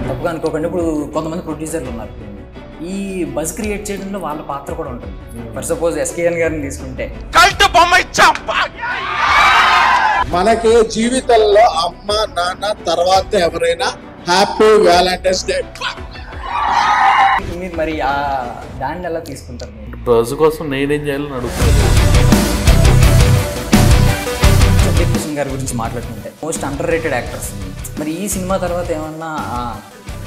తప్పుగా అనుకోకండి. ఇప్పుడు కొంతమంది ప్రొడ్యూసర్లు ఉన్నారు, ఈ బజ్ క్రియేట్ చేయడంలో వాళ్ళ పాత్ర కూడా ఉంటుంది. ఫర్ సపోజ్ ఎస్కేఎన్ గారిని తీసుకుంటే మనకి జీవితంలో అమ్మ నాన్న తర్వాత ఎవరైనా హ్యాపీ వ్యాలంటైన్స్ డే. మీరు మరి ఆ దాన్ని ఎలా తీసుకుంటారు? బజ్ కోసం నేనేం చేయాలని అడుగుతాను. సందీప్ కిషన్ గారి గురించి మాట్లాడుకుంటే మోస్ట్ అండర్ రేటెడ్ యాక్టర్స్. మరి ఈ సినిమా తర్వాత ఏమన్నా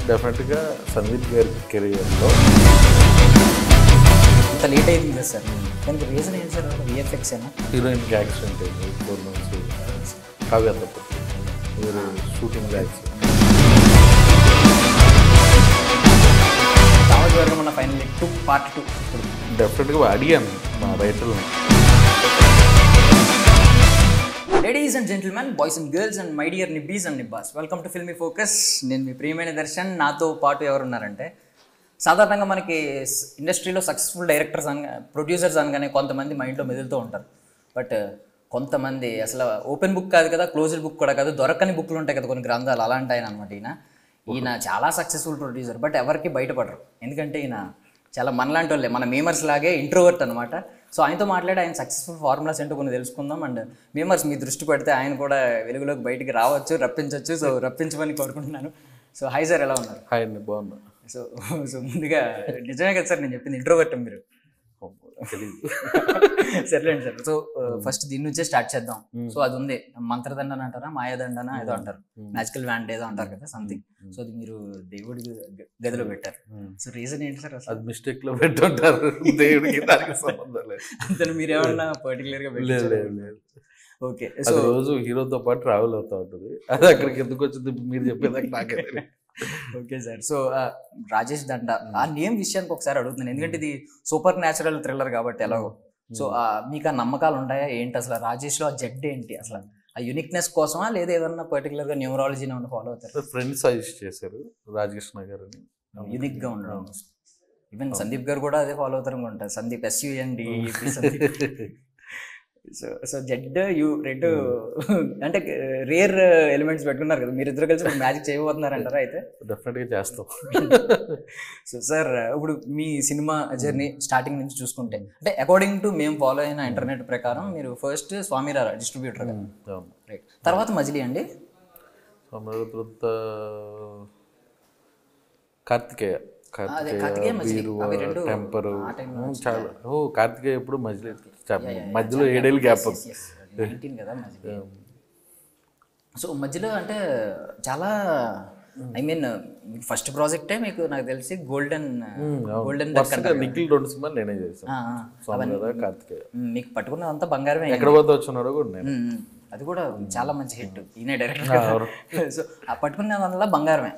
డెఫినెట్గా సందీప్ గారి కెరియర్లో ఇంత లేట్ అయింది కదా సార్, దానికి రీజన్ ఏంటి సార్? విఎఫ్ఎక్స్ ఏనా? హీరోయిన్కి యాక్సిడెంట్ అయింది 4 months. కావ్య తప్ప మీరు షూటింగ్ యాక్సిడెంట్. కావచ్చు వరకు మన ఫైనల్ 2 part 2 ఇప్పుడు డెఫినెట్గా అడిగాను మా రైటర్ని. Ladies and gentlemen, boys and girls and my dear nibbies and nibbas, welcome to Filmy Focus. నేను మీ ప్రియమైన దర్శన్. నాతో పాటు ఎవరున్నారంటే, సాధారణంగా మనకి ఇండస్ట్రీలో సక్సెస్ఫుల్ డైరెక్టర్స్ ప్రొడ్యూసర్స్ అనగానే కొంతమంది మైండ్లో మెదులుతూ ఉంటారు. బట్ కొంతమంది అసలు ఓపెన్ బుక్ కాదు కదా, క్లోజ్డ్ బుక్ కూడా కాదు, దొరకని బుక్లు ఉంటాయి కదా కొన్ని గ్రంథాలు, అలాంటి ఆయన అనమాట. ఈయన చాలా సక్సెస్ఫుల్ ప్రొడ్యూసర్, బట్ ఎవరికి బయటపడరు. ఎందుకంటే ఈయన చాలా మనలాంటి వాళ్ళే, మన మేమర్స్ లాగే ఇంట్రోవర్ట్ అనమాట. సో ఆయనతో మాట్లాడి ఆయన సక్సెస్ఫుల్ ఫార్ములాస్ ఏంటో కొన్ని తెలుసుకుందాం. అండ్ మేమర్స్ మీ దృష్టి పెడితే ఆయన కూడా వెలుగులోకి బయటికి రావచ్చు, రప్పించవచ్చు. సో రప్పించమని కోరుకుంటున్నాను. సో హాయ్ సార్, ఎలా ఉన్నారు? హాయ్ అండి, బాగున్నా. సో ముందుగా నిజమే కదా సార్ నేను చెప్పింది, ఇంట్రోవర్ట్ మీరు? తెలీదు. సర్లేండి సార్. సో ఫస్ట్ దీని నుంచే స్టార్ట్ చేద్దాం. సో అది ఉంది, మంత్రదండన అంటారా, మాయాదండన ఏదో అంటారు, మ్యాజికల్ వ్యాండ్ ఏదో అంటారు కదా సంథింగ్. సో అది మీరు దేవుడి గదిలో పెట్టారు. సో రీజన్ ఏంటి సార్? అది మిస్టేక్ లో పెట్టుంటారు, దేవుడికి దానికి సంబంధం లేదు. అంతే, మీరేమన్నా పర్టికులర్ గా పెట్టారు? ఓకే. సో రోజు హీరోతో పాటు ట్రావెల్ అవుతా ఉంటుంది. అది అక్కడికి ఎందుకు వచ్చింది మీరు చెప్పేదాకా నాకే తెలియదు. Okay sir. సో రాజేష్ దండ ఆ నేమ్ విషయానికి ఒకసారి అడుగుతున్నాను, ఎందుకంటే ఇది సూపర్ న్యాచురల్ థ్రిల్లర్ కాబట్టి ఎలాగో. సో మీకు ఆ నమ్మకాలు ఉంటాయా ఏంటి అసలు? రాజేష్లో ఆ జెడ్ ఏంటి అసలు? ఆ యూనిక్నెస్ కోసమా లేదా ఏదన్నా పర్టికులర్ గా న్యూమరాలజీని ఏమన్నా ఫాలో అవుతారు? ఫ్రెండ్స్ సజెస్ట్ చేశారు రాజకృష్ణ గారు అని, యూనిక్ గా ఉండడం. ఈవెన్ సందీప్ గారు కూడా అదే ఫాలో అవుతారు అనుకుంటా, Sandeep SUND. So Z you red అంటే రేర్ ఎలిమెంట్స్ పెట్టుకున్నారు కదా, మీరు ఇద్దరు కలిసి మ్యాజిక్ చేయబోతున్నారు అంటారా? అయితే డెఫినెట్గా చేస్తాం. సో సార్, ఇప్పుడు మీ సినిమా జర్నీ స్టార్టింగ్ నుంచి చూసుకుంటే, అంటే అకార్డింగ్ టు మేము ఫాలో అయిన ఇంటర్నెట్ ప్రకారం మీరు ఫస్ట్ స్వామిరారా డిస్ట్రిబ్యూటర్, రైట్? తర్వాత మజిలీ అండి, కార్తికేయ, టెంపరు చాలా. కార్తికేయ ఎప్పుడు మధ్యలో 7 ఏళ్ళు గ్యాప్. 19 కదా మజిలీ. సో మధ్యలో అంటే చాలా, ఐ మీన్ ఫస్ట్ ప్రాజెక్టే మీకు నాకు తెలిసి గోల్డెన్ నిఖిల్ 2 సినిమాలు నేనే చేశాను. కార్తికేయ మీకు పట్టుకున్నదంతా బంగారమే. ఎక్కడ పోతే వచ్చినాడో కూడా నేను, అది కూడా చాలా మంచి హిట్. ఈయన డైరెక్టర్. సో ఆ పట్టుకున్న వల్ల బంగారమే.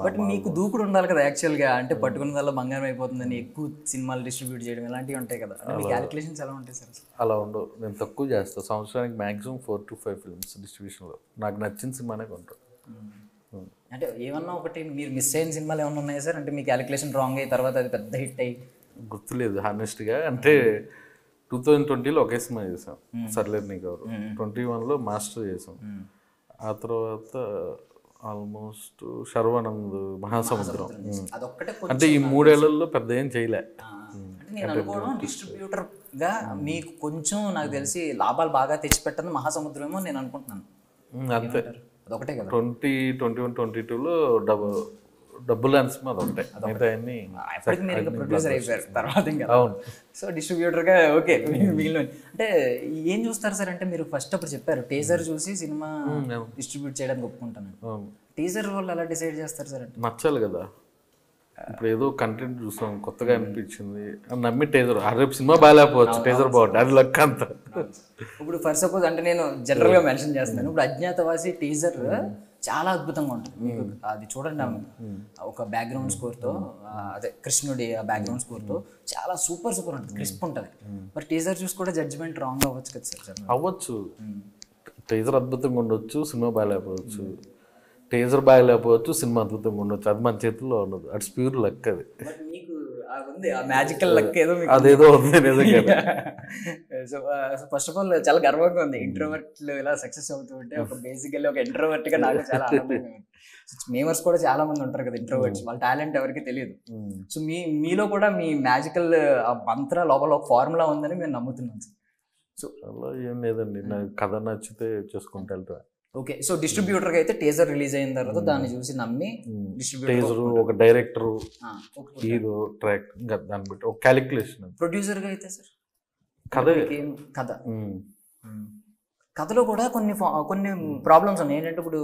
బట్ మీకు దూకుడు ఉండాలి కదా యాక్చువల్గా, అంటే పట్టుకున్న వల్ల బంగారం అయిపోతుందని ఎక్కువ సినిమాలు డిస్ట్రిబ్యూట్ చేయడం ఇలాంటివి ఉంటాయి కదా, మీ క్యాలిక్యులేషన్స్ ఎలా ఉంటాయి సార్? అలా ఉండవు, నేను తక్కువ చేస్తాను. సంవత్సరానికి మ్యాక్సిమం 4 to 5 ఫిల్మ్స్ డిస్ట్రిబ్యూషన్లో. నాకు నచ్చిన సినిమానే కొంటాను. అంటే ఏమన్నా ఒకటి మీరు మిస్ అయిన సినిమాలు ఏమన్నా ఉన్నాయా సార్? అంటే మీ క్యాలిక్యులేషన్ రాంగ్ అయ్యి తర్వాత అది పెద్ద హిట్ అయ్యి? గుర్తులేదు హానెస్ట్గా. అంటే 2020లో ఒకే సినిమా చేసాం, సర్లేదు నీకు ఎవరు. 21లో మాస్టర్ చేసాం. ఆ తర్వాత ఆల్మోస్ట్ శర్వానంద్, మహాసముద్రం. అంటే ఈ 3 ఏళ్లలో పెద్ద ఏం చేయలే. నేను అనుకోవడం డిస్ట్రిబ్యూటర్ గా మీకు కొంచెం నాకు తెలిసి లాభాలు బాగా తెచ్చిపెట్టను మహాసముద్రం ఏమో నేను అనుకుంటున్నాను. అంతే, అదొకటే కదా. 2021, 22లో డబ్బులు అనిసిమా అదొకటే. అప్పటికి మీరు ఇంకా ప్రొడ్యూసర్ అయిపోయారు తర్వాత ఇంకా. అవును. సో డిస్ట్రిబ్యూటర్గా ఓకే మిగిలిన అంటే ఏం చూస్తారు సార్? అంటే మీరు ఫస్ట్ అప్పుడు చెప్పారు టీజర్ చూసి సినిమా డిస్ట్రిబ్యూట్ చేయడానికి ఒప్పుకుంటాను. టీజర్ వాళ్ళు ఎలా డిసైడ్ చేస్తారు సార్? అంటే నచ్చాలి కదా. ఇప్పుడు ఏదో కంటెంట్ చూసాం, కొత్తగా అనిపించింది అని నమ్మి టీజర్. రేపు సినిమా బాగాలేకపోవచ్చు, టీజర్ బాగుంటుంది, అది లక్ అంతా. ఇప్పుడు ఫర్ సపోజ్ అంటే నేను జనరల్గా మెన్షన్ చేస్తున్నాను, ఇప్పుడు అజ్ఞాతవాసి టీజర్ చాలా అద్భుతంగా ఉంటుంది. మీకు అది చూడండి, ఒక బ్యాక్గ్రౌండ్ స్కోర్తో, అదే కృష్ణుడి ఆ బ్యాక్గ్రౌండ్ స్కోర్తో చాలా సూపర్ ఉంటుంది, క్రిస్ప్ ఉంటుంది. మరి టీజర్ చూసి కూడా జడ్జిమెంట్ రాంగ్ అవ్వచ్చు కదా సార్? అవ్వచ్చు. టీజర్ అద్భుతంగా ఉండొచ్చు, సినిమా బాగాలేకపోవచ్చు. టీజర్ బాగాలేకపోవచ్చు, సినిమా అద్భుతంగా ఉండొచ్చు. అది మన చేతుల్లో ఉండదు, అట్స్ ప్యూర్ లక్. అది మీకు ఉంది ఆ మ్యాజికల్ లక్ ఏదో అదేదో ఉంది నిజంగా. సో ఫస్ట్ ఆఫ్ ఆల్ చాలా గర్వంగా ఉంది ఇంట్రోవర్ట్లు ఇలా సక్సెస్ అవుతూ ఉంటే. ఒక బేసికల్లీ ఒక ఇంట్రోవర్ట్ గా నాకు చాలా ఆనందంగా ఉంది. మేమర్స్ కూడా చాలా మంది ఉంటారు కదా ఇంట్రోవర్ట్స్, వాళ్ళ టాలెంట్ ఎవరికి తెలియదు. సో మీలో కూడా మీ మ్యాజికల్ మంత్ర లోపల ఒక ఫార్ములా ఉందని మేము నమ్ముతున్నాం సార్. సో అలా ఏం లేదండి, నాకు కథ నచ్చితే చేసుకుంటూ వెళ్తా. ఓకే, సో డిస్ట్రిబ్యూటర్కి అయితే టీజర్ రిలీజ్ అయిన తర్వాత దాన్ని చూసి నమ్మి టేజర్, ఒక డైరెక్టర్, హీరో, ట్రాక్, ఇంకా దాన్ని బట్టి ఒక క్యాలిక్యులేషన్. ప్రొడ్యూసర్గా అయితే సార్ కథ కథ కథలో కూడా కొన్ని ప్రాబ్లమ్స్ ఉన్నాయి. ఏంటంటే ఇప్పుడు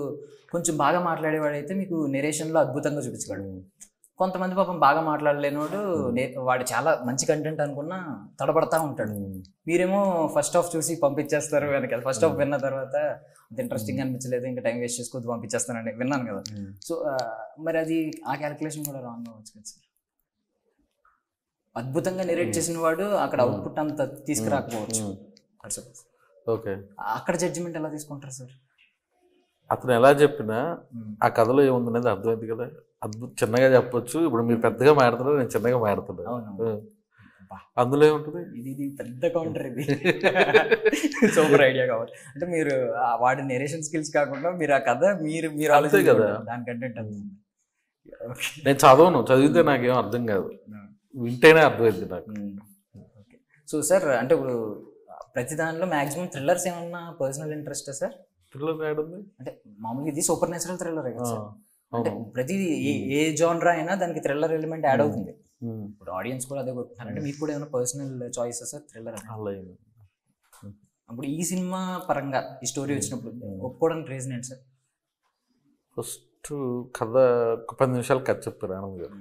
కొంచెం బాగా మాట్లాడేవాడైతే మీకు నెరేషన్లో అద్భుతంగా చూపించగలడు. కొంతమంది పాపం బాగా మాట్లాడలేనివాడు వాడు చాలా మంచి కంటెంట్ అనుకున్నా తడబడతా ఉంటాడు. మీరేమో ఫస్ట్ హాఫ్ చూసి పంపించేస్తారు వెనక, ఫస్ట్ హాఫ్ విన్న తర్వాత అంత ఇంట్రెస్టింగ్ అనిపించలేదు, ఇంకా టైం వేస్ట్ చేసుకోవద్దు పంపించేస్తానండి విన్నాను కదా. సో మరి అది ఆ క్యాలిక్యులేషన్ కూడా రాంగ్ అవ్వచ్చు కదా సార్. అద్భుతంగా నెరేట్ చేసిన వాడు అక్కడ అవుట్పుట్ అంత తీసుకురాకపోవచ్చు. ఓకే, అక్కడ జడ్జిమెంట్ ఎలా తీసుకుంటారు సార్? అతను ఎలా చెప్పినా ఆ కథలో ఏముంది అనేది అర్థమైంది కదా. చిన్నగా చెప్పొచ్చు, ఇప్పుడు మీరు పెద్దగా మాడుతున్నారు, నేను చిన్నగా మాడుతున్నాను, అందులో ఏముంటుంది? ఇది పెద్ద కౌంటర్, ఇది సూపర్ ఐడియా కావాలి. అంటే మీరు వాడి నెరేషన్ స్కిల్స్ కాకుండా మీరు ఆ కథ మీరు అంతే కదా, దాని కంటెంట్. నేను చదవను, చదివితే నాకేం అర్థం కాదు, వింటేనే అర్థమైంది నాకు. ఓకే, సో సార్ అంటే ఇప్పుడు ప్రతి దానిలో మాక్సిమం థ్రిల్లర్స్ ఏమన్నా పర్సనల్ ఇంట్రెస్ట్ సార్? థ్రిల్లర్ ఉంది అంటే మామూలుగా ఇది సూపర్ న్యాచురల్ థ్రిల్లర్ కదా సార్. అంటే ప్రతి ఏ జానరా అయినా దానికి థ్రిల్లర్ ఎలిమెంట్ యాడ్ అవుతుంది. ఇప్పుడు ఆడియన్స్ కూడా అదే కొడుతున్నారు. అంటే మీకు కూడా ఏమైనా పర్సనల్ చాయిసెస్ సార్ థ్రిల్లర్? అప్పుడు ఈ సినిమా పరంగా ఈ స్టోరీ వచ్చినప్పుడు ఒప్పుకోవడానికి రీజన్ ఏంటి సార్? ఫస్ట్ కథ ఒక 10 నిమిషాలు కథ చెప్పారు ఆనంద్ గారు.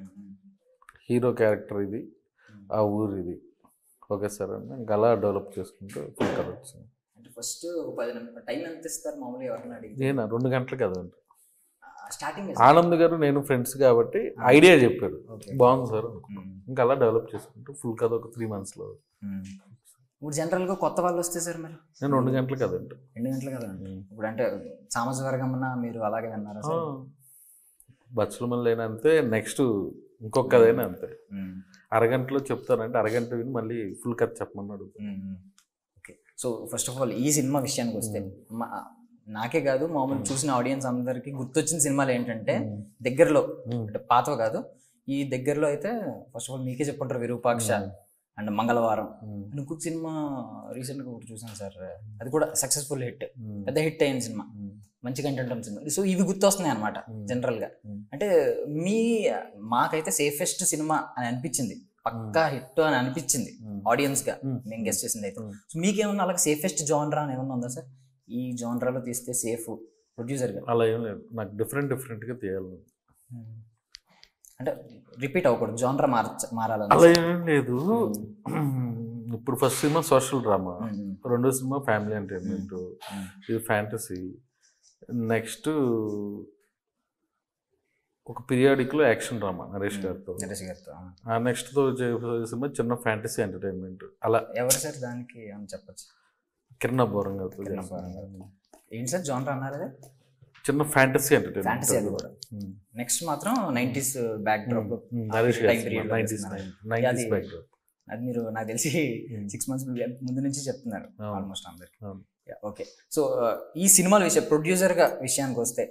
హీరో క్యారెక్టర్ ఇది, ఆ ఊరు ఇది, ఓకే సార్ అని ఇంకా అలా డెవలప్ చేసుకుంటూ ఫుల్ కథ వచ్చింది. అంటే ఫస్ట్ 10 టైం ఎంత ఇస్తారు మామూలుగా ఎవరైనా అడిగి? నేను 2 గంటలు కదండి. స్టార్టింగ్ ఆనంద్ గారు నేను ఫ్రెండ్స్ కాబట్టి ఐడియా చెప్పారు, బాగుంది సార్ అనుకున్నాను. ఇంకా అలా డెవలప్ చేసుకుంటూ ఫుల్ కథ ఒక 3 monthsలో. ఇప్పుడు జనరల్గా కొత్త వాళ్ళు వస్తే సార్ మరి నేను 2 గంటలు కదండి. 2 గంటలు కదండి. ఇప్పుడు అంటే సామాజిక వర్గం మీరు అలాగే అన్నారా సార్? బచ్చుల మళ్ళీ అంతే, నెక్స్ట్ ఇంకొక కథ అయినా అంతే. అరగంటలో చెప్తానంటే అరగంట విని మళ్ళీ ఫుల్ కథ చెప్పమన్నాడు. Okay, so first of all ఈ సినిమా విషయానికి వస్తే నాకే కాదు మామూలు చూసిన ఆడియన్స్ అందరికి గుర్తొచ్చిన సినిమాలు ఏంటంటే దగ్గరలో, అంటే పాతవ కాదు, ఈ దగ్గరలో అయితే ఫస్ట్ ఆఫ్ ఆల్ మీకే చెప్పుంటారు విరూపాక్ష అండ్ మంగళవారం. ఇంకొక సినిమా రీసెంట్గా ఒకటి చూసాను సార్, అది కూడా సక్సెస్ఫుల్ హిట్, పెద్ద హిట్ అయిన సినిమా, మంచి కంటెంట్ ఉన్న సినిమా. సో ఇవి గుర్తొస్తున్నాయి అనమాట జనరల్గా. అంటే మాకైతే సేఫెస్ట్ సినిమా అని అనిపించింది, పక్కా హిట్ అని అనిపించింది ఆడియన్స్గా మేము గెస్ట్ చేసింది అయితే. సో మీకేమన్నా అలాగే సేఫెస్ట్ జానరా అని ఏమన్నా ఉందా సార్? ఈ జానరాలో తీస్తే సేఫ్ ప్రొడ్యూసర్గా? అలా ఏం లేదు, నాకు డిఫరెంట్గా తీయాలి, అంటే రిపీట్ అవ్వకూడదు, జానరా మారాలి. అలా ఏం లేదు. ఇప్పుడు ఫస్ట్ సినిమా సోషల్ డ్రామా, రెండో సినిమా ఫ్యామిలీ ఎంటర్టైన్మెంట్, ఇది ఫ్యాంటసీ, నెక్స్ట్ ఒక పీరియాడిక్లో యాక్షన్ డ్రామా నరేష్ గారితో, నెక్స్ట్ సినిమా చిన్న ఫ్యాంటసీ ఎంటర్టైన్మెంట్. అలా ఎవరు సార్ దానికి అని చెప్పచ్చు? కిరణ్ బోరం గారితో. ఏంటి సార్ జానరా అన్నారు? చిన్న ఫ్యాంటసీ ఎంటర్టైన్మెంట్. అది కూడా నెక్స్ట్ మాత్రం 90s బ్యాక్ డ్రాప్, అది మీరు నాకు తెలిసి 6 months ముందు నుంచి చెప్తున్నారు ఆల్మోస్ట్ అందరికి. ఓకే, సో ఈ సినిమాల విషయం ప్రొడ్యూసర్గా విషయానికి వస్తే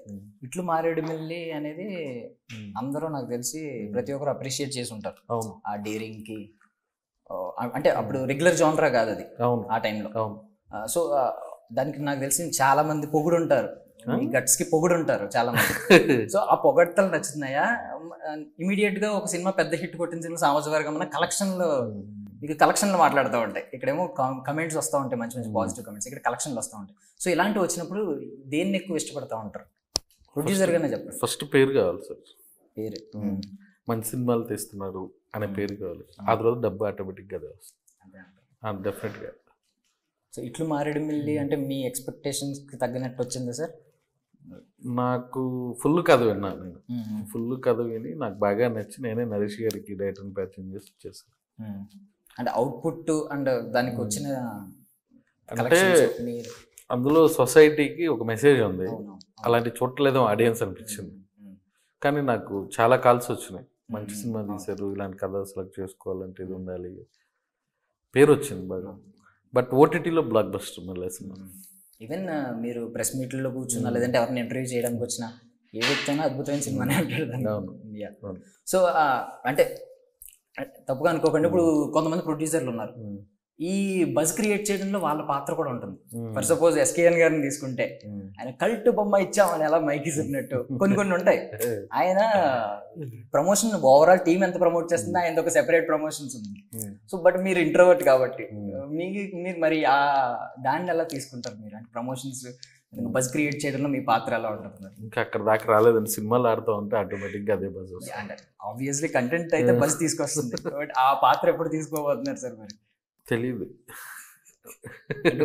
ఇట్లు మారేడుమిల్లి అనేది అందరూ నాకు తెలిసి ప్రతి ఒక్కరు అప్రిషియేట్ చేసి ఉంటారు ఆ డేరింగ్కి. అంటే అప్పుడు రెగ్యులర్ జానరా కాదు అది ఆ టైంలో. సో దానికి నాకు తెలిసి చాలా మంది పొగుడు ఉంటారు, గట్స్ కి పొగుడు ఉంటారు చాలా మంది. సో ఆ పొగడ్తలు నచ్చుతున్నాయా? ఇమీడియట్ గా ఒక సినిమా పెద్ద హిట్ కొట్టిన సినిమా సామాజిక వర్గం కలెక్షన్లో, మీకు కలెక్షన్లు మాట్లాడుతూ ఉంటాయి, ఇక్కడేమో కమెంట్స్ వస్తూ ఉంటాయి, మంచి మంచి పాజిటివ్ కమెంట్స్, ఇక్కడ కలెక్షన్లు వస్తూ ఉంటాయి. సో ఇలాంటివి వచ్చినప్పుడు దేన్ని ఎక్కువ ఇష్టపడతా ఉంటారు ప్రొడ్యూసర్గానే చెప్పండి? ఫస్ట్ పేరు కావాలి సార్, పేరు. మంచి సినిమాలు తీస్తున్నారు అనే పేరు కావాలి, ఆ తర్వాత డబ్బు ఆటోమేటిక్గా వస్తుంది డెఫినెట్గా. సో ఇట్లు మారేడుమిల్లి అంటే మీ ఎక్స్పెక్టేషన్స్కి తగ్గినట్టు వచ్చిందా సార్? నాకు ఫుల్ కథ విన్నాను, నేను ఫుల్ కథ విని నాకు బాగా నచ్చి నేనే నరేష్ గారికి డైరెక్టర్ని పరిచయం చేసి ఇచ్చేసాను. అంటే అవుట్పుట్ అండ్ దానికి వచ్చిన అంటే అందులో సొసైటీకి ఒక మెసేజ్ ఉంది, అలాంటి చూడలేదో ఆడియన్స్ అనిపించింది. కానీ నాకు చాలా కాల్స్ వచ్చినాయి, మంచి సినిమా తీశారు, ఇలాంటి కథ సెలెక్ట్ చేసుకోవాలంటే ఇది ఉండాలి, పేరు వచ్చింది బాగా. బట్ ఓటీటీలో బ్లాక్ బస్టర్ మళ్ళీ సినిమా. ఈవెన్ మీరు ప్రెస్ మీట్లో కూర్చున్నా లేదంటే ఎవరిని ఇంటర్వ్యూ చేయడానికి వచ్చినా ఏ వ్యక్తి అయినా అద్భుతమైన సినిమానే అంటాడు దాన్ని. అవును. Yeah. అవును. సో అంటే తప్పుగా అనుకోకండి, ఇప్పుడు కొంతమంది ప్రొడ్యూసర్లు ఉన్నారు, ఈ బజ్ క్రియేట్ చేయడంలో వాళ్ళ పాత్ర కూడా ఉంటుంది. ఫర్ సపోజ్ ఎస్కేఎన్ గారిని తీసుకుంటే, ఆయన కల్ట్ బొమ్మ ఇచ్చామని ఎలా మైక్ ఇచ్చినట్టు కొన్ని ఉంటాయి. ఆయన ప్రమోషన్ ఓవరాల్ టీం ఎంత ప్రమోట్ చేస్తుందో ఆయన ఒక సెపరేట్ ప్రమోషన్స్ ఉంది. సో బట్ మీరు ఇంట్రోవర్ట్ కాబట్టి మీరు మరి ఆ దాన్ని ఎలా తీసుకుంటారు మీరు, అంటే ప్రమోషన్స్ బజ్ క్రియేట్ చేయడంలో మీ పాత్ర ఎలా ఉంటుంది? ఇంకా అక్కడ దాకా రాలేదండి. సినిమాలు ఆడుతూ ఉంటే ఆటోమేటిక్గా అదే బజ్ వస్తుంది. అంటే ఆబ్వియస్లీ కంటెంట్ అయితే బజ్ తీసుకొస్తుంది, బట్ ఆ పాత్ర ఎప్పుడు తీసుకోబోతున్నారు సార్ మరి? తెలీదు,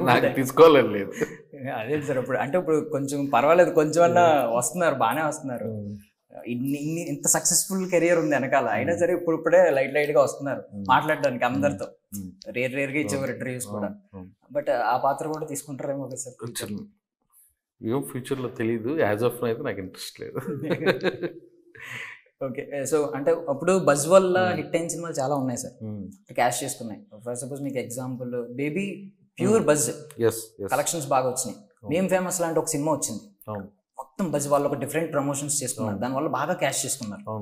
నాకు తీసుకోవాలని లేదు. అదే సార్, ఇప్పుడు అంటే ఇప్పుడు కొంచెం పర్వాలేదు, కొంచెం అన్నా వస్తున్నారు, బాగానే వస్తున్నారు. ఇంత సక్సెస్ఫుల్ కెరియర్ ఉంది వెనకాల, అయినా సరే ఇప్పుడే లైట్ గా వస్తున్నారు మాట్లాడడానికి అందరితో. రేర్ గా ఇచ్చేవారు ఇంటర్వ్యూస్ కూడా, బట్ ఆ పాత్ర కూడా తీసుకుంటారేమో కదా సార్? ఏం ఫ్యూచర్లో తెలీదు, యాజ్ ఆఫ్ అయితే నాకు ఇంట్రెస్ట్ లేదు. ఓకే, సో అంటే అప్పుడు బజ్ వల్ల హిట్ అయిన సినిమాలు చాలా ఉన్నాయి సార్, క్యాష్ చేసుకున్నాయి. ఫర్ సపోజ్ మీకు example baby, pure buzz, collections బాగా వచ్చినాయి. మేము ఫేమస్ లాంటి ఒక సినిమా వచ్చింది, మొత్తం బజ్ వాళ్ళు ఒక డిఫరెంట్ ప్రమోషన్స్ చేసుకున్నారు, దానివల్ల బాగా క్యాష్ చేసుకున్నారు.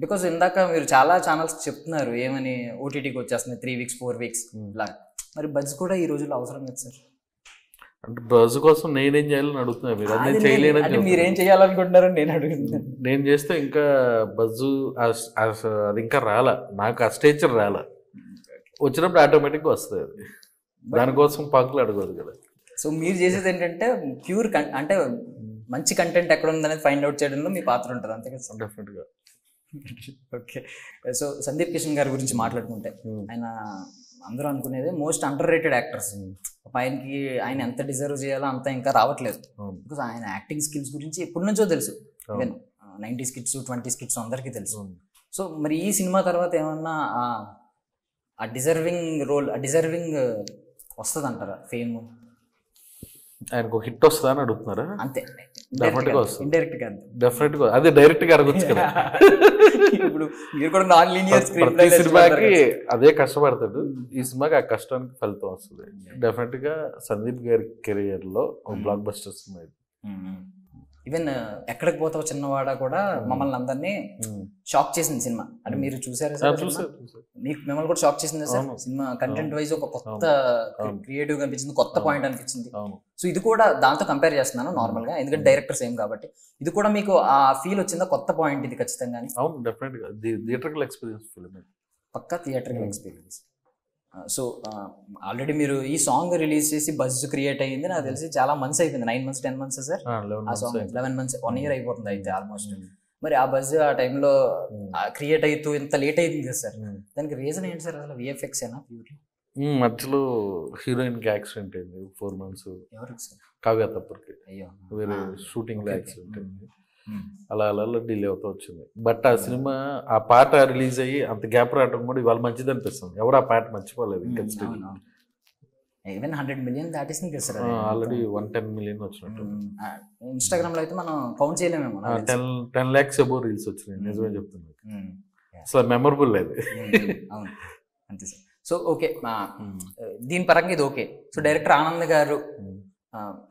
బికాస్ ఇందాక మీరు చాలా ఛానల్స్ చెప్తున్నారు ఏమని, ఓటీటీకి వచ్చేస్తున్నాయి 3 weeks 4 weeks లాగా. మరి బజ్ కూడా ఈ రోజుల్లో అవసరం కదా సార్? అంటే బజ్ కోసం నేనేం చేయాలని అడుగుతున్నా మీరు? అది చేయలేనని మీరేం చేయాలనుకుంటున్నారని నేను అడుగుతున్నాను. నేను చేస్తే ఇంకా బజ్ అది ఇంకా రాలా, నాకు ఆ స్టేచర్ రాలా. వచ్చినప్పుడు ఆటోమేటిక్గా వస్తుంది అది, దానికోసం పాకులు అడగదు కదా. సో మీరు చేసేది ఏంటంటే ప్యూర్ అంటే మంచి కంటెంట్ ఎక్కడ ఉందనేది ఫైండ్ అవుట్ చేయడంలో మీ పాత్ర ఉంటుంది, అంతే కదా? డెఫినెట్గా. ఓకే, సో సందీప్ కిషన్ గారి గురించి మాట్లాడుకుంటే, ఆయన అందరూ అనుకునేది మోస్ట్ అండర్ రేటెడ్ యాక్టర్స్. ఆయన ఎంత డిజర్వ్ చేయాలో అంత ఇంకా రావట్లేదు. బికాస్ ఆయన యాక్టింగ్ స్కిల్స్ గురించి ఎప్పటి నుంచో తెలుసు, even 90s kids 20s kids అందరికీ తెలుసు. సో మరి ఈ సినిమా తర్వాత ఏమన్నా ఆ డిజర్వింగ్ వస్తుంది అంటారా ఫేమ్? ఆయనకు హిట్ వస్తుందా అని అడుగుతున్నారా? అంతే, డెఫినెట్గా వస్తుంది. ఇండైరెక్ట్ గా డెఫినెట్గా, అదే డైరెక్ట్ గా అడగచ్చు కదా. ఇప్పుడు మీరు కూడా నాన్ లీనియర్ స్క్రీన్ ప్రతి సినిమాకి అదే కష్టపడతాడు, ఈ సినిమాకి ఆ కష్టానికి ఫలితం వస్తుంది. డెఫినెట్ గా సందీప్ గారి కెరియర్ లో ఒక బ్లాక్ బస్టర్ సినిమా ఇది. ఈవెన్ ఎక్కడికి పోతావు చిన్నవాడ కూడా మమ్మల్ని అందరినీ షాక్ చేసింది సినిమా. అంటే మీరు చూసారా సార్? మిమ్మల్ని కూడా షాక్ చేసింది సార్ సినిమా. కంటెంట్ వైజ్ ఒక కొత్త క్రియేటివ్ అనిపించింది, కొత్త పాయింట్ అనిపించింది. సో ఇది కూడా దాంతో కంపేర్ చేస్తున్నాను నార్మల్ గా, ఎందుకంటే డైరెక్టర్ సేమ్ కాబట్టి. ఇది కూడా మీకు ఆ ఫీల్ వచ్చిందా? కొత్త పాయింట్ ఇది ఖచ్చితంగా. అవును, డెఫినెట్ గా థియేటర్కల్ ఎక్స్పీరియన్స్ ఫిల్మ్, పక్కా థియేటర్కల్ ఎక్స్పీరియన్స్. సో ఆల్రెడీ మీరు ఈ సాంగ్ రిలీజ్ చేసి బజ్ క్రియేట్ అయ్యింది నాకు తెలిసి చాలా మంత్స్ అయిపోయింది. 9 months 10 months సార్? ఆ సాంగ్ 11 months, 1 year అయిపోతుంది అయితే ఆల్మోస్ట్. మరి ఆ బజ్ ఆ టైంలో క్రియేట్ అవుతూ ఇంత లేట్ అయింది కదా సార్, దానికి రీజన్ ఏంటి సార్? అసలు విఎఫ్ఎక్స్ ఏనా? మధ్యలో హీరోయిన్ కి యాక్సిడెంట్ అయింది 4 months. ఎవరికి సార్? కావ్య తప్పరికి. అయ్యో, వేరే షూటింగ్ లో యాక్సిడెంట్ అయింది, అలా డిలే అవుతూ వచ్చింది. బట్ ఆ సినిమా ఆ పాట రిలీజ్ అయ్యి అంత గ్యాప్ రావడం కూడా ఇవాళ మంచిది అనిపిస్తుంది. ఎవరు ఆ పాట మర్చిపోలేదు. ఈవెన్ 100 million దాటేసింది కదా సార్, ఆల్రెడీ 110 million వచ్చినట్టు. ఇన్స్టాగ్రామ్ లో అయితే మనం కౌంట్ చేయలేమేమో. 10 lakhs అబోవ్ రీల్స్ వచ్చినాయి, నిజమే చెప్తున్నాను. అసలు మెమరబుల్ లేదు. అవును, అంతే సార్. సో ఓకే, దీని పరంగా ఇది ఓకే. సో డైరెక్టర్ ఆనంద్ గారు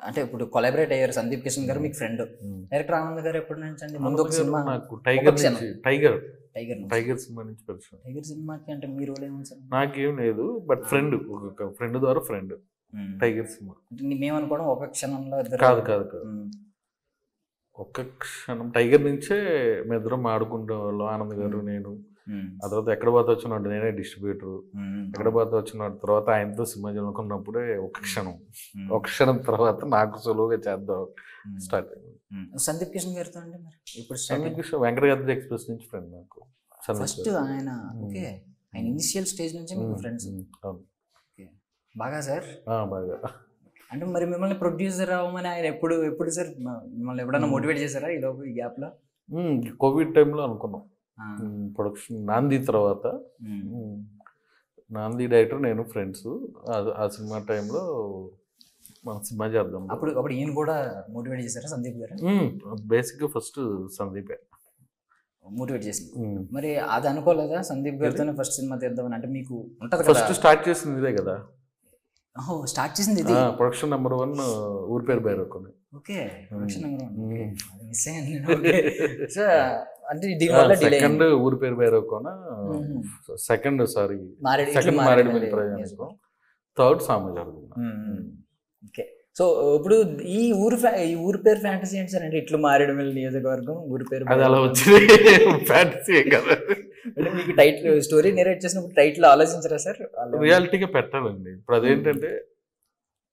అంటే ఇప్పుడు కొలాబరేట్ అయ్యారు. సందీప్ కిషన్ గారు మీకు ఫ్రెండ్, డైరెక్టర్ ఆనంద్ గారు ఎప్పటి నుంచి అండి? ముందు ఒక సినిమా నాకు టైగర్ సినిమా నుంచి పరిచయం. టైగర్ సినిమాకి అంటే మీ రోల్ ఏముంది సార్? నాకేం లేదు, బట్ ఫ్రెండ్, ఒక ఫ్రెండ్ ద్వారా ఫ్రెండ్. టైగర్ సినిమా మేమనుకోవడం ఒక క్షణంలో కాదు, ఒక్క క్షణం. టైగర్ నుంచే మేము ఇద్దరం ఆడుకుంటే వాళ్ళం, ఆనంద్ గారు నేను. ఆ తర్వాత ఎక్కడ పోతే వచ్చినాడు నేనే డిస్ట్రిబ్యూటర్. ఎక్కడ పోతే వచ్చినాడు తర్వాత ఆయనతో సినిమా చదువుకున్నప్పుడే ఒక క్షణం తర్వాత నాకు సులువుగా చేద్దాం స్టార్ట్ అయింది. సందీప్ కిషన్ గారితో అండి మరి ఇప్పుడు? సందీప్ కిషన్ వెంకటగారి ఎక్స్ప్రెస్ నుంచి ఫ్రెండ్ నాకు. ఫస్ట్ ఆయన ఓకే, ఆయన ఇనిషియల్ స్టేజ్ నుంచి మీకు ఫ్రెండ్స్. బాగా సార్, బాగా. అంటే మరి మిమ్మల్ని ప్రొడ్యూసర్ అవ్వమని ఆయన ఎప్పుడు సార్ మిమ్మల్ని ఎప్పుడైనా మోటివేట్ చేశారా ఈ లోపు, ఈ గ్యాప్ లో? కోవిడ్ టైంలో అనుకున్నాం ప్రొడక్షన్. నాంది తర్వాత నాంది డైరెక్టర్ నేను ఫ్రెండ్స్. ఆ సినిమా టైంలో మనం సినిమా చేద్దాం. అప్పుడు ఈయన కూడా మోటివేట్ చేశారా సందీప్ గారు? బేసిక్గా ఫస్ట్ సందీపే మోటివేట్ చేసింది. మరి అది అనుకోలేదా సందీప్ గారితోనే ఫస్ట్ సినిమా తీద్దామని? అంటే మీకు ఉంటుంది ఫస్ట్ స్టార్ట్ చేసింది ఇదే కదా. స్టార్ట్ చేసింది ఇది. ప్రొడక్షన్ నెంబర్ 1 ఊరి పేరు బైరొక్కనే. ఓకే, ప్రొడక్షన్ నెంబర్ 1 మిస్ అయ్యాను. సో అంటే దీనివల్ల డిలే సెకండ్ ఊరి పేరు బైరొక్కన, సెకండ్ సారీ సెకండ్ మారేడుమిల్లి ప్రయాణికం, థర్డ్ సామజార్గం. ఓకే, సో ఇప్పుడు ఈ ఊరు పేరు ఫ్యాంటసీ ఏంటి సార్? అంటే ఇట్లు మారేడుమిల్లి నియోజకవర్గం ఊరి పేరు అది అలా వచ్చింది ఫ్యాంటసీ కదా. అంటే మీకు టైటిల్ స్టోరీ నేరేట్ చేసినప్పుడు టైటిల్ ఆలోచించరా సార్? రియాలిటీగా పెట్టాలండి. ఇప్పుడు అదేంటంటే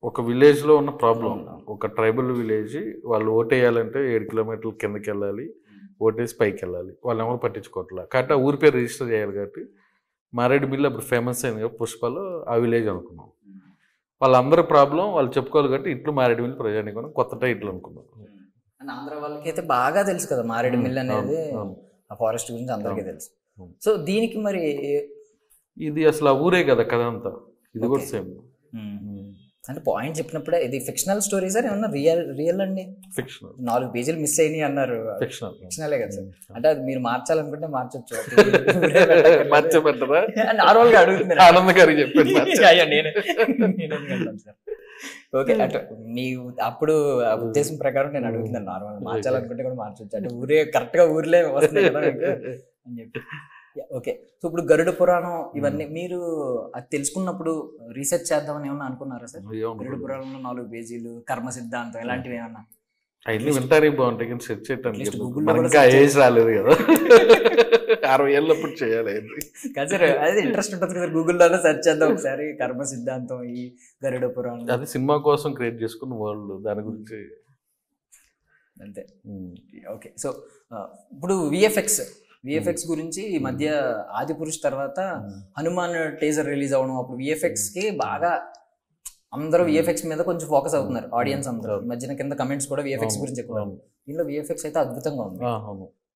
ఒక విలేజ్ లో ఉన్న ప్రాబ్లం, ఒక ట్రైబల్ విలేజ్, వాళ్ళు ఓటేయాలంటే 7 కిలోమీటర్ల కిందకి వెళ్ళాలి, ఓటేసి పైకి వెళ్ళాలి, వాళ్ళు ఎవరు పట్టించుకోవట్లా. కాబట్టి ఆ ఊరి పేరు రిజిస్టర్ చేయాలి. కాబట్టి మారేడుమిల్లి అప్పుడు ఫేమస్ అయింది కదా, పుష్పలో ఆ విలేజ్ అనుకున్నాం. వాళ్ళందరూ ప్రాబ్లం వాళ్ళు చెప్పుకోవాలి కాబట్టి ఇట్లు మారేడుమిల్లి ప్రజానికం కొత్త టైటిల్ అనుకున్నాం. ఆంధ్ర వాళ్ళకి అయితే బాగా తెలుసు కదా మారేడుమిల్లి అనేది, ఆ ఫారెస్ట్ గురించి అందరికీ తెలుసు. సో దీనికి మరి ఇది అసలు ఆ ఊరే కదా కథ అంతా, ఇది కూడా సేమ్. అంటే పాయింట్ చెప్పినప్పుడే ఇది ఫిక్షనల్ స్టోరీ సార్ ఏమన్నా రియల్ అండి? ఫిక్షనల్. 4 పేజీలు మిస్ అయినాయి అన్నారు. ఫిక్షనలే కదా సార్. అంటే అది మీరు మార్చాలనుకుంటే మార్చొచ్చు. మార్చబడ్డదా నార్మల్ గా అడుగుతున్నారు. ఆనంద్ గారికి చెప్పండి. ఓకే, అటు మీ అప్పుడు ఉద్దేశం ప్రకారం నేను అడుగుతున్నాను. నార్మల్ మార్చాలనుకుంటే కూడా మార్చొచ్చు. అంటే ఊరే కరెక్ట్ గా ఊర్లే వస్తున్నాయి కదా అని చెప్పి. ఓకే, సో ఇప్పుడు గరుడ పురాణం ఇవన్నీ మీరు అది తెలుసుకున్నప్పుడు రీసెర్చ్ చేద్దామని ఏమన్నా అనుకున్నారా సార్? గరుడ పురాణంలో 4 పేజీలు, కర్మ సిద్ధాంతం ఇలాంటివి ఏమన్నా? అవన్నీ వింటానికి బాగుంటాయి కానీ సెర్చ్ చేయడానికి ఇంకా ఏజ్ రాలేదు కదా. 60 ఏళ్ళప్పుడు చేయాలి కదా సార్. అది ఇంట్రెస్ట్ ఉంటుంది కదా, గూగుల్లోనే సెర్చ్ చేద్దాం ఒకసారి కర్మ సిద్ధాంతం, ఈ గరుడ పురాణం. అది సినిమా కోసం క్రియేట్ చేసుకున్న వరల్డ్, దాని గురించి అంతే. ఓకే, సో ఇప్పుడు విఎఫ్ఎక్స్ గురించి ఈ మధ్య ఆదిపురుష్ తర్వాత హనుమాన్ టీజర్ రిలీజ్ అవ్వడం, అప్పుడు విఎఫ్ఎక్స్ కి బాగా అందరూ విఎఫ్ఎక్స్ మీద కొంచెం ఫోకస్ అవుతున్నారు ఆడియన్స్ అందరూ. ఈ మధ్యన కింద కమెంట్స్ కూడా విఎఫ్ఎక్స్ గురించి ఎక్కువ. దీనిలో విఎఫ్ఎక్స్ అయితే అద్భుతంగా ఉంది.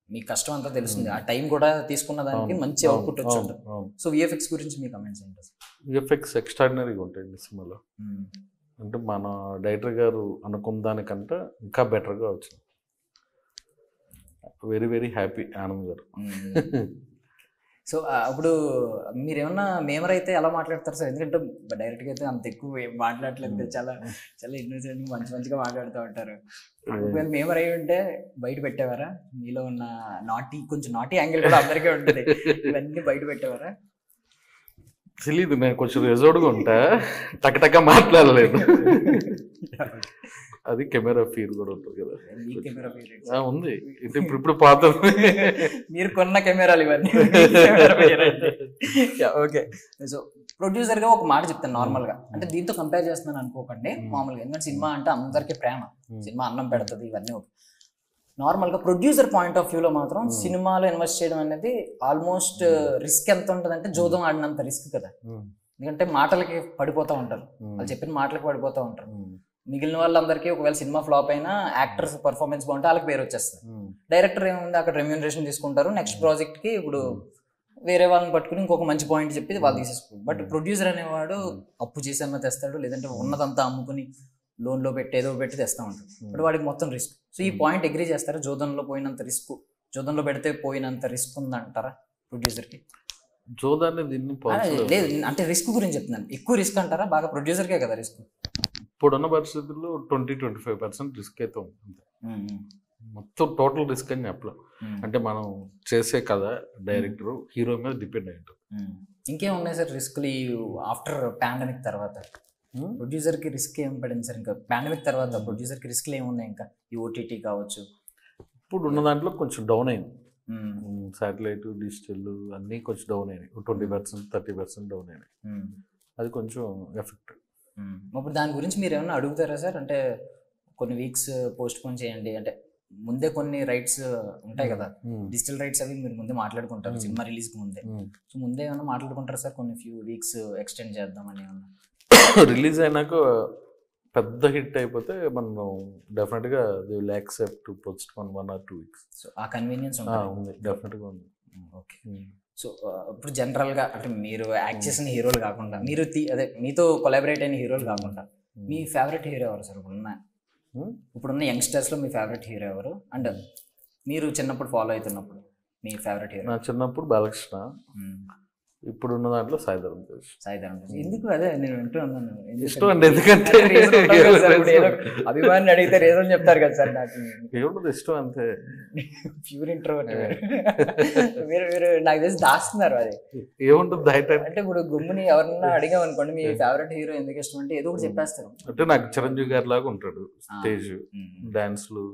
మీ కష్టం అంతా తెలుస్తుంది, ఆ టైం కూడా తీసుకున్న దానికి మంచి అవుట్పుట్ వచ్చి ఉంటుంది. సో విఎఫ్ఎక్స్ గురించి మీ కమెంట్స్ ఏంటి? విఎఫ్ఎక్స్ ఎక్స్ట్రాడినరీగా ఉంటాయండి సినిమాలో. అంటే మన డైరెక్టర్ గారు అనుకున్న దానికంటే ఇంకా బెటర్గా వచ్చింది. వెరీ వెరీ హ్యాపీ ఆనంద్ గారు. సో అప్పుడు మీరేమన్నా మేమర్ అయితే ఎలా మాట్లాడతారు సార్? ఎందుకంటే డైరెక్ట్గా అయితే అంత ఎక్కువ ఏం మాట్లాడలేదు, చాలా చాలా ఇన్నోసెంట్ మంచిగా మాట్లాడుతూ ఉంటారు. ఒకవేళ మేమర్ అయి ఉంటే బయట పెట్టేవారా? మీలో ఉన్న కొంచెం నాటీ యాంగిల్ కూడా అందరికీ ఉంటుంది, ఇవన్నీ బయట పెట్టేవారా? తెలీదు, నేను కొంచెం రిజర్వ్డ్గా ఉంటా, టకటక మాట్లాడలేదు. అది కెమెరా ఫీర్ కూడా ఉంటుంది కదా. ఉంది ఇప్పుడు పాత మీరు కొన్న కెమెరాలు ఇవన్నీ. ఓకే, సో ప్రొడ్యూసర్ గా ఒక మాట చెప్తాను నార్మల్ గా, అంటే దీంతో కంపేర్ చేస్తున్నాను అనుకోకండి మామూలుగా, ఎందుకంటే సినిమా అంటే అందరికీ ప్రేమ, సినిమా అన్నం పెడుతుంది ఇవన్నీ. నార్మల్ గా ప్రొడ్యూసర్ పాయింట్ ఆఫ్ వ్యూలో మాత్రం సినిమాలో ఇన్వెస్ట్ చేయడం అనేది ఆల్మోస్ట్ రిస్క్ ఎంత ఉంటుంది అంటే జోదం ఆడినంత రిస్క్ కదా. ఎందుకంటే మాటలకి పడిపోతూ ఉంటారు, వాళ్ళు చెప్పిన మాటలకి పడిపోతూ ఉంటారు. మిగిలిన వాళ్ళందరికీ ఒకవేళ సినిమా ఫ్లాప్ అయినా యాక్టర్స్ పర్ఫార్మెన్స్ బాగుంటే వాళ్ళకి పేరు వచ్చేస్తుంది. డైరెక్టర్ ఏముంది అక్కడ రెమ్యూనరేషన్ తీసుకుంటారు, నెక్స్ట్ ప్రాజెక్ట్ కి ఇప్పుడు వేరే వాళ్ళని పట్టుకుని ఇంకొక మంచి పాయింట్ చెప్పి వాళ్ళు తీసేసుకోరు. బట్ ప్రొడ్యూసర్ అనేవాడు అప్పు చేసి తెస్తాడు, లేదంటే ఉన్నదంతా అమ్ముకుని లోన్లో పెట్టి ఏదో పెట్టి తెస్తా ఉంటాడు. బట్ వాడికి మొత్తం రిస్క్. సో ఈ పాయింట్ అగ్రీ చేస్తారా? జోదంలో పోయినంత రిస్క్, జోదంలో పెడితే పోయినంత రిస్క్ ఉందంటారా ప్రొడ్యూసర్కి? జోదాన్ని లేదు అంటే రిస్క్ గురించి చెప్తున్నాను. ఎక్కువ రిస్క్ అంటారా? బాగా ప్రొడ్యూసర్కే కదా రిస్క్. ఇప్పుడున్న పరిస్థితుల్లో 20-25% రిస్క్ అయితే ఉంటుంది. మొత్తం టోటల్ రిస్క్ అని చెప్పలేం. అంటే మనం చేసే కథ డైరెక్టర్ హీరో మీద డిపెండ్ అయి ఉంటుంది. ఇంకేం ఉన్నాయి సార్ రిస్క్లు ఆఫ్టర్ పాండమిక్ తర్వాత? ప్రొడ్యూసర్కి రిస్క్ ఏం పడింది సార్? ఇంకా పాండమిక్ తర్వాత ప్రొడ్యూసర్కి రిస్క్లు ఏమున్నాయి? ఇంకా ఈ ఓటీటీ కావచ్చు, ఇప్పుడు ఉన్న దాంట్లో కొంచెం డౌన్ అయింది. శాటిలైట్, డిజిటల్ అన్నీ కొంచెం డౌన్ అయినాయి. 20%, 30% డౌన్ అయినాయి. అది కొంచెం ఎఫెక్ట్. ఇప్పుడు దాని గురించి మీరు ఏమన్నా అడుగుతారా సార్? అంటే కొన్ని వీక్స్ పోస్ట్ పోన్ చేయండి అంటే ముందే కొన్ని రైట్స్ ఉంటాయి కదా, డిజిటల్ రైట్స్ అవి మీరు ముందే మాట్లాడుకుంటారు సినిమా రిలీజ్కి ముందే. సో ముందే ఏమన్నా మాట్లాడుకుంటారా సార్ కొన్ని ఫ్యూ వీక్స్ ఎక్స్టెండ్ చేద్దామని ఏమన్నా? రిలీజ్ అయినాక పెద్ద హిట్ అయిపోతే మనం డెఫినెట్గా they will accept to postpone 1 or 2 weeks. So ఆ కన్వీనియన్స్ ఉంది, డెఫినెట్గా ఉంది. ఓకే, సో ఇప్పుడు జనరల్గా అంటే మీరు యాక్ట్ చేసిన హీరోలు కాకుండా, మీరు అదే మీతో కొలాబరేట్ అయిన హీరోలు కాకుండా మీ ఫేవరెట్ హీరో ఎవరు సార్? ఇప్పుడున్న యంగ్స్టర్స్లో మీ ఫేవరెట్ హీరో ఎవరు? అండ్ మీరు చిన్నప్పుడు ఫాలో అవుతున్నప్పుడు మీ ఫేవరెట్ హీరో? నా చిన్నప్పుడు బాలకృష్ణ, ఇప్పుడున్న దాంట్లో సాయిధరం తేజ్. సాయిధరం తేజ్. ఎందుకు అదే నేను వింటూ ఉన్నాను. ఇష్టం అండి, ఎందుకంటే అభిమాని అడిగితే రీజన్ చెప్తారు కదా సార్. నాకు ఏముండదు, ఇష్టం అంతే. Pure introvert. మీరు మీరు నాకు తెలిసి దాస్తున్నారు. అది ఏముంటుంది బయట అంటే ఇప్పుడు గుమ్ముని ఎవరన్నా అడిగాం అనుకోండి మీ ఫేవరెట్ హీరో ఎందుకు ఇష్టం అంటే ఏదో ఒకటి చెప్పేస్తారు. అంటే నాకు చిరంజీవి గారి లాగా ఉంటాడు, స్టేజ్ డాన్స్లు,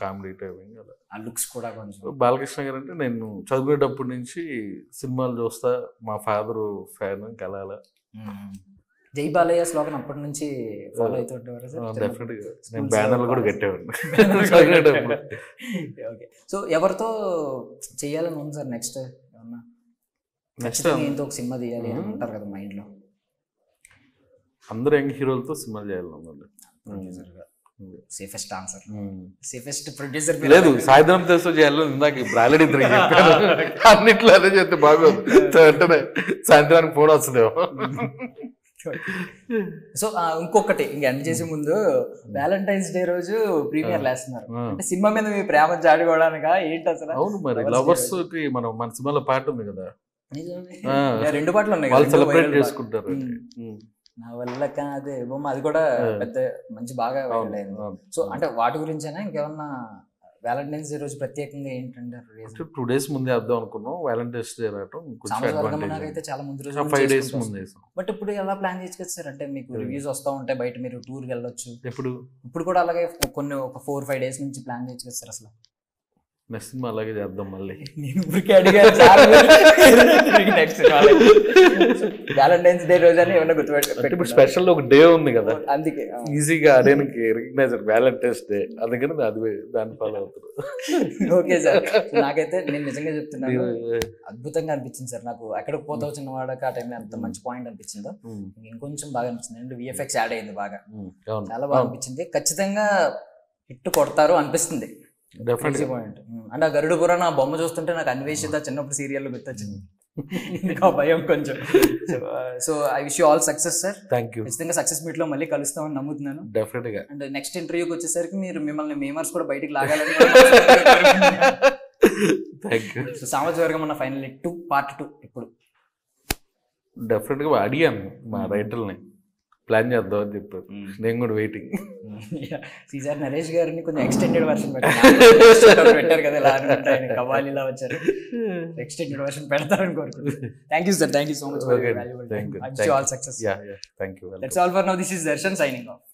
కామెడీ టైమింగ్, అలా ఆ లుక్స్ కూడా కొంచెం. బాలకృష్ణ గారు అంటే నేను చదువుకునేటప్పటి నుంచి సినిమాలు చూస్తా, మా ఫాదర్ ఫ్యాన్, కలాల. జై బాలయ్య స్లోగన్ అప్పటి నుంచి ఫాలో అవుతుంటారు. డెఫినెట్ గా నేను బ్యానర్లు కూడా కట్టేవాడిని. ఓకే, సో ఎవరితో చెయ్యాలని ఉంది సార్ నెక్స్ట్? ఏమన్నా నెక్స్ట్ ఏంటో ఒక సినిమా తీయాలి అని ఉంటారు కదా మైండ్ లో? అందరూ యంగ్ హీరోలతో సినిమాలు చేయాలనుందండి. సేఫెస్ట్ ఆన్సర్, సేఫెస్ట్ ప్రొడ్యూసర్ లేదు, సాయంత్రం తెలుసు చేయాలని ఇందాక ఆల్రెడీ అన్నిట్లో అదే చేస్తే బాగోదు. వెంటనే సాయంత్రానికి ఫోన్ వస్తుందేమో. సో ఇంకొకటి ఇంక ఎండ్ చేసే ముందు, వ్యాలంటైన్స్ డే రోజు ప్రీమియర్ లేస్తున్నారు అంటే సినిమా మీద మీ ప్రేమ చాటుకోవడానికా ఏంటి అసలు? అవును, మరి లవర్స్ కి మన సినిమాలో పాట ఉంది కదా, 2 పాటలు ఉన్నాయి, వాళ్ళు సెలబ్రేట్ చేసుకుంటారు. నా వల్ల కాదే బొమ్మ, అది కూడా పెద్ద మంచి బాగా అయింది. సో అంటే వాటి గురించేనా ఇంకేమన్నా? వ్యాలంటైన్స్ డే రోజు ప్రత్యేకంగా ఏంటంటే 2 days ముందే వేద్దాం అనుకున్నాం. వ్యాలంటైన్స్ డే రావటం అయితే చాలా ముందు రోజు 5 days ముందే. బట్ ఇప్పుడు ఎలా ప్లాన్ చేసుకొచ్చారు అంటే మీకు రివ్యూస్ వస్తూ ఉంటాయి బయట, మీరు టూర్కి వెళ్ళొచ్చు. ఇప్పుడు కూడా అలాగే కొన్ని ఒక 4-5 days నుంచి ప్లాన్ చేసుకొచ్చారు అసలు? నెక్స్ట్ సినిమా అలాగే చేద్దాం మళ్ళీ. నేను ఊరికే అడిగాను నెక్స్ట్ వ్యాలంటైన్స్ డే రోజు అని ఏమన్నా గుర్తుపెట్టు. ఇప్పుడు స్పెషల్ ఒక డే ఉంది కదా, అందుకే ఈజీగా అదేనికి రికగ్నైజ్ వ్యాలంటైన్స్ డే, అందుకని అది దాన్ని ఫాలో అవుతారు. ఓకే సార్, నాకైతే నేను నిజంగా చెప్తున్నాను, అద్భుతంగా అనిపించింది సార్. నాకు ఎక్కడికి పోతావు చిన్నవాడక ఆ టైంలో ఎంత మంచి పాయింట్ అనిపించిందో, ఇంకొంచెం బాగా అనిపించింది. అండ్ విఎఫ్ఎక్స్ యాడ్ అయింది బాగా, చాలా బాగా అనిపించింది. ఖచ్చితంగా హిట్ కొడతారు అనిపిస్తుంది. పాయింట్ అంటే ఆ గరుడ పురాణ ఆ బొమ్మ చూస్తుంటే నాకు అన్వేషిత చిన్నప్పుడు సీరియల్ గుర్తొచ్చింది. ఇంకా భయం కొంచెం. So I wish you all success sir. Thank you. ఖచ్చితంగా సక్సెస్ మీట్ లో మళ్ళీ కలుస్తామని నమ్ముతున్నాను. డెఫినెట్ గా. అండ్ నెక్స్ట్ ఇంటర్వ్యూకి వచ్చేసరికి మిమ్మల్ని మేమర్స్ కూడా బయటికి లాగాలని. Thank you. సో సామాజిక వర్గం అన్న ఫైనల్ పార్ట్ 2 ఇప్పుడు డెఫినెట్ గా అడిగాను మా రైటర్ని, ప్లాన్ చేద్దాం అని చెప్పారు. నేను కూడా వెయిటింగ్. సీజర్ నరేష్ గారిని కొంచెం ఎక్స్టెండెడ్ వర్షన్ పెట్టారు కదా, ఇలా కవాలి ఇలా వచ్చారు, ఎక్స్టెండెడ్ వర్షన్ పెడతారని కోరుకుంటున్నాను. Thank you sir, thank you so much. Thank you. All success. Thank you. That's all for now. This is Darshan signing off.